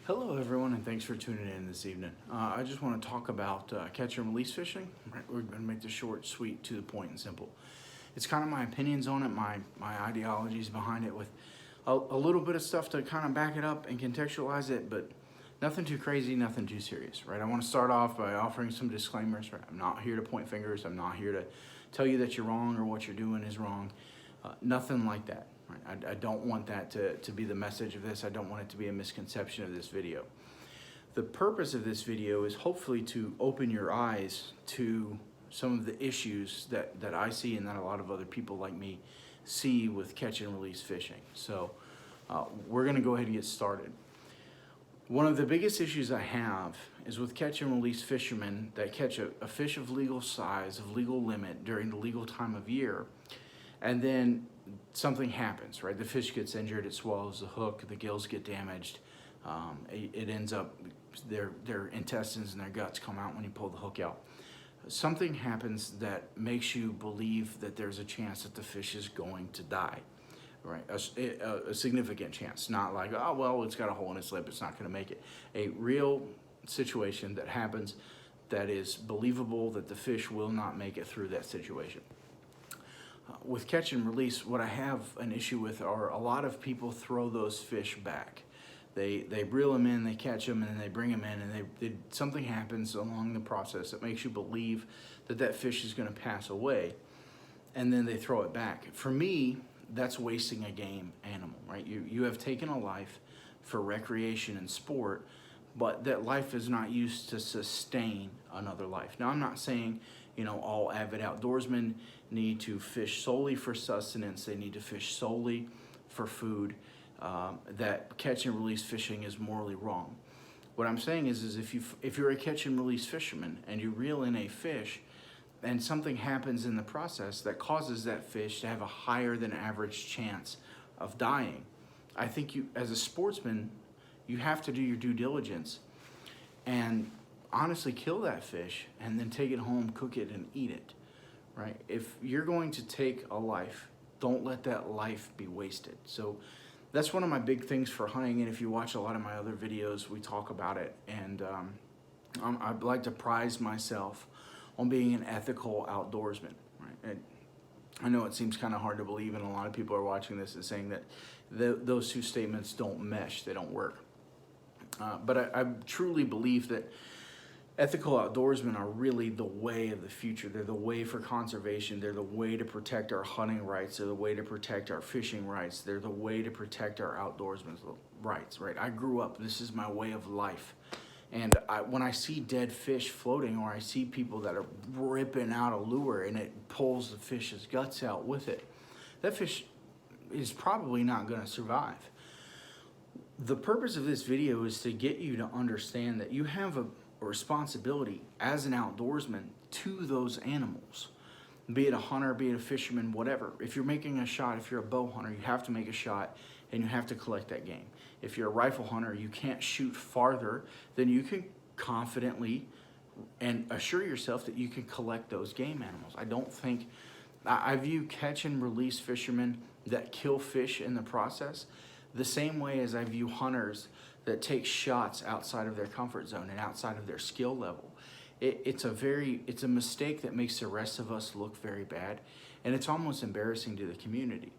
Hello, everyone, and thanks for tuning in this evening. I just want to talk about catch and release fishing. Right, we're going to make this short, sweet, to the point, and simple. It's kind of my opinions on it, my ideologies behind it, with a little bit of stuff to kind of back it up and contextualize it, but nothing too crazy, nothing too serious. Right? I want to start off by offering some disclaimers. Right? I'm not here to point fingers. I'm not here to tell you that you're wrong or what you're doing is wrong. Nothing like that. Right? I don't want that to be the message of this. I don't want it to be a misconception of this video. The purpose of this video is hopefully to open your eyes to some of the issues that I see and that a lot of other people like me see with catch and release fishing. So we're gonna go ahead and get started. One of the biggest issues I have is with catch and release fishermen that catch a fish of legal size, of legal limit during the legal time of year, and then something happens, right? The fish gets injured, it swallows the hook, the gills get damaged. It ends up, their intestines and their guts come out when you pull the hook out. Something happens that makes you believe that there's a chance that the fish is going to die, right? A significant chance, not like, oh, well, it's got a hole in its lip, it's not gonna make it. A real situation that happens that is believable that the fish will not make it through that situation. With catch and release, what I have an issue with are a lot of people throw those fish back. They reel them in, they catch them, and then they bring them in, and something happens along the process that makes you believe that that fish is going to pass away, and then they throw it back. For me, that's wasting a game animal, right? You have taken a life for recreation and sport, but that life is not used to sustain another life. Now, I'm not saying, all avid outdoorsmen need to fish solely for sustenance. They need to fish solely for food. That catch and release fishing is morally wrong. What I'm saying is if you're a catch and release fisherman and you reel in a fish and something happens in the process that causes that fish to have a higher than average chance of dying, I think you, as a sportsman, you have to do your due diligence and honestly kill that fish and then take it home, cook it, and eat it, right? If you're going to take a life, don't let that life be wasted. So that's one of my big things for hunting, and if you watch a lot of my other videos, we talk about it, and I'd like to prize myself on being an ethical outdoorsman, right? And I know it seems kind of hard to believe, and a lot of people are watching this and saying that those two statements don't mesh, they don't work. But I truly believe that ethical outdoorsmen are really the way of the future. They're the way for conservation. They're the way to protect our hunting rights. They're the way to protect our fishing rights. They're the way to protect our outdoorsmen's rights, right? I grew up, this is my way of life. And when I see dead fish floating, or I see people that are ripping out a lure and it pulls the fish's guts out with it, that fish is probably not gonna survive. The purpose of this video is to get you to understand that you have a responsibility as an outdoorsman to those animals, be it a hunter, be it a fisherman, whatever. If you're making a shot, if you're a bow hunter, you have to make a shot and you have to collect that game. If you're a rifle hunter, you can't shoot farther than you can confidently and assure yourself that you can collect those game animals. I view catch and release fishermen that kill fish in the process the same way as I view hunters that take shots outside of their comfort zone and outside of their skill level. It's a mistake that makes the rest of us look very bad, and it's almost embarrassing to the community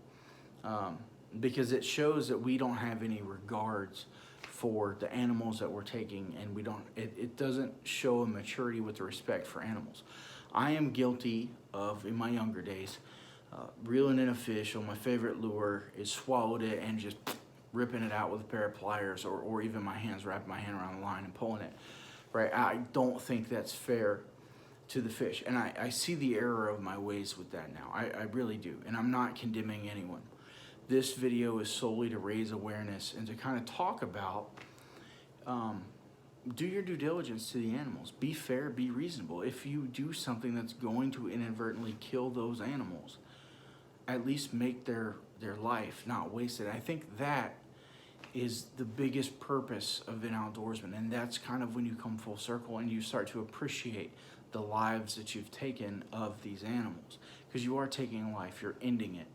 because it shows that we don't have any regards for the animals that we're taking, and it doesn't show a maturity with the respect for animals. I am guilty of, in my younger days, reeling in a fish on my favorite lure, swallowed it, and just ripping it out with a pair of pliers, or even my hands, wrapping my hand around the line and pulling it, right? I don't think that's fair to the fish. And I see the error of my ways with that now. I really do. And I'm not condemning anyone. This video is solely to raise awareness and to kind of talk about, do your due diligence to the animals. Be fair, be reasonable. If you do something that's going to inadvertently kill those animals, at least make their life not wasted. I think that is the biggest purpose of an outdoorsman, and that's kind of when you come full circle and you start to appreciate the lives that you've taken of these animals, because you are taking a life, you're ending it,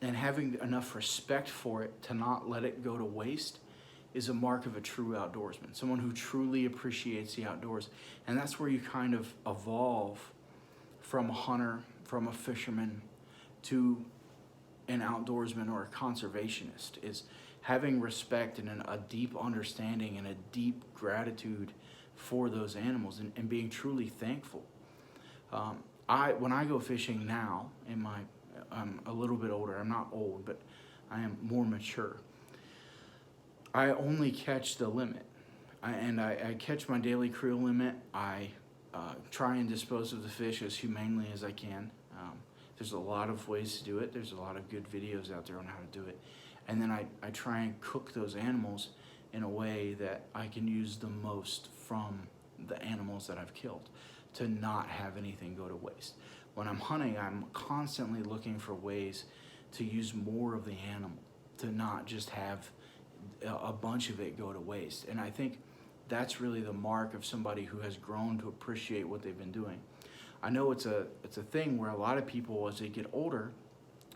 and having enough respect for it to not let it go to waste is a mark of a true outdoorsman, someone who truly appreciates the outdoors. And that's where you kind of evolve from a hunter, from a fisherman, to an outdoorsman or a conservationist, is having respect and a deep understanding and a deep gratitude for those animals, and being truly thankful. When I go fishing now, I'm a little bit older. I'm not old, but I am more mature. I only catch the limit, I catch my daily creel limit. I try and dispose of the fish as humanely as I can. There's a lot of ways to do it. There's a lot of good videos out there on how to do it. And then I try and cook those animals in a way that I can use the most from the animals that I've killed, to not have anything go to waste. When I'm hunting, I'm constantly looking for ways to use more of the animal, to not just have a bunch of it go to waste. And I think that's really the mark of somebody who has grown to appreciate what they've been doing. I know it's a thing where a lot of people, as they get older,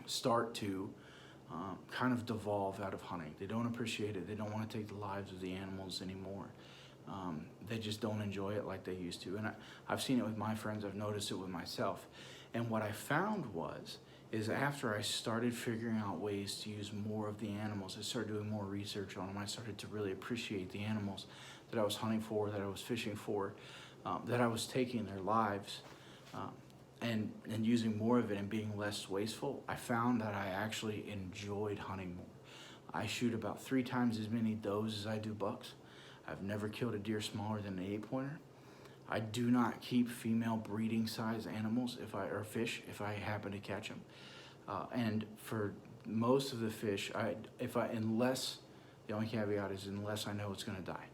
start to kind of devolve out of hunting. They don't appreciate it. They don't want to take the lives of the animals anymore. They just don't enjoy it like they used to. And I've seen it with my friends. I've noticed it with myself. And what I found is after I started figuring out ways to use more of the animals, I started doing more research on them. I started to really appreciate the animals that I was hunting for, that I was fishing for, that I was taking their lives, and using more of it and being less wasteful. I found that I actually enjoyed hunting more. I shoot about 3 times as many does as I do bucks. I've never killed a deer smaller than an 8-pointer. I do not keep female breeding size animals or fish if I happen to catch them. And for most of the fish, unless the only caveat is unless I know it's going to die.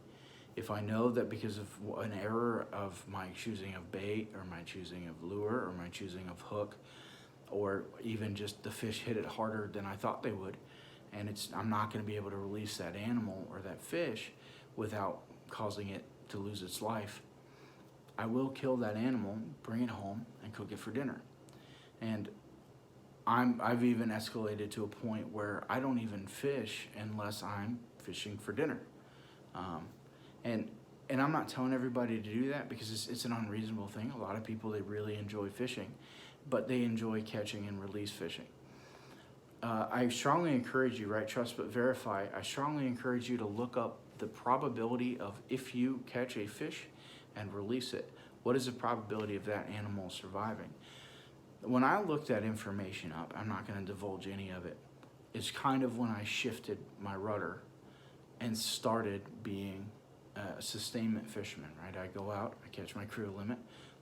If I know that because of an error of my choosing of bait, or my choosing of lure, or my choosing of hook, or even just the fish hit it harder than I thought they would, and I'm not going to be able to release that animal or that fish without causing it to lose its life, I will kill that animal, bring it home, and cook it for dinner. And I've even escalated to a point where I don't even fish unless I'm fishing for dinner. And I'm not telling everybody to do that, because it's an unreasonable thing. A lot of people, they really enjoy fishing, but they enjoy catching and release fishing. I strongly encourage you, right, trust but verify, I strongly encourage you to look up the probability of, if you catch a fish and release it, what is the probability of that animal surviving? When I looked that information up, I'm not going to divulge any of it, it's kind of when I shifted my rudder and started being a sustainment fisherman, right? I go out, I catch my creel limit,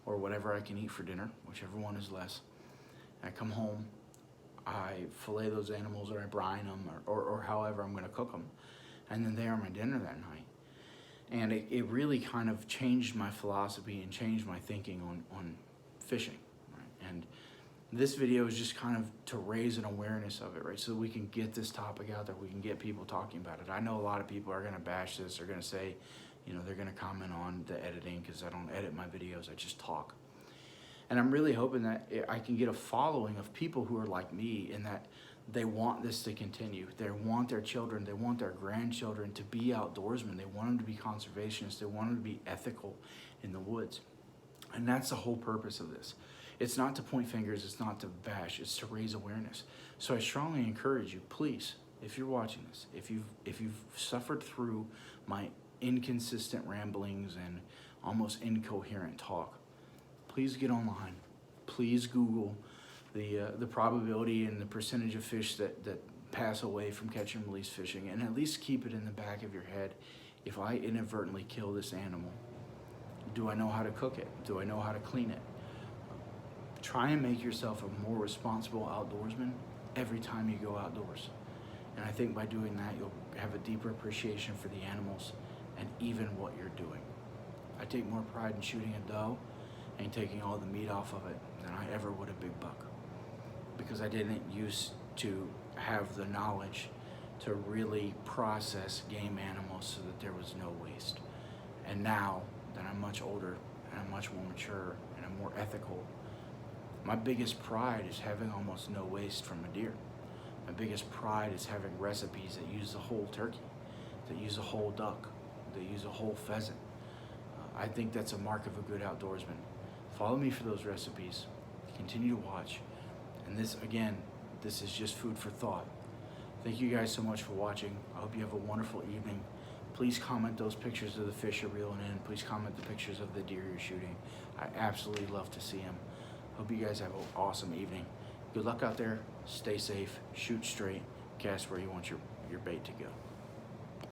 or whatever I can eat for dinner, whichever one is less. I come home, I fillet those animals, or I brine them, or however I'm going to cook them, and then they are my dinner that night. And it really kind of changed my philosophy and changed my thinking on fishing, right? And this video is just kind of to raise an awareness of it, right? So we can get this topic out there, we can get people talking about it. I know a lot of people are going to bash this, they're going to say, they're going to comment on the editing, because I don't edit my videos, I just talk. And I'm really hoping that I can get a following of people who are like me, in that they want this to continue. They want their children, they want their grandchildren to be outdoorsmen. They want them to be conservationists. They want them to be ethical in the woods. And that's the whole purpose of this. It's not to point fingers, it's not to bash, it's to raise awareness. So I strongly encourage you, please, if you're watching this, if you've suffered through my inconsistent ramblings and almost incoherent talk, please get online. Please Google the probability and the percentage of fish that pass away from catch and release fishing, and at least keep it in the back of your head. If I inadvertently kill this animal, do I know how to cook it? Do I know how to clean it? Try and make yourself a more responsible outdoorsman every time you go outdoors. And I think by doing that, you'll have a deeper appreciation for the animals and even what you're doing. I take more pride in shooting a doe and taking all the meat off of it than I ever would a big buck, because I didn't used to have the knowledge to really process game animals so that there was no waste. And now that I'm much older and I'm much more mature and I'm more ethical, my biggest pride is having almost no waste from a deer. My biggest pride is having recipes that use the whole turkey. that use a whole duck, that use a whole pheasant. I think that's a mark of a good outdoorsman. Follow me for those recipes. Continue to watch. And this, again, this is just food for thought. Thank you guys so much for watching. I hope you have a wonderful evening. Please comment those pictures of the fish you're reeling in. Please comment the pictures of the deer you're shooting. I absolutely love to see them. Hope you guys have an awesome evening. Good luck out there. Stay safe. Shoot straight. Cast where you want your bait to go.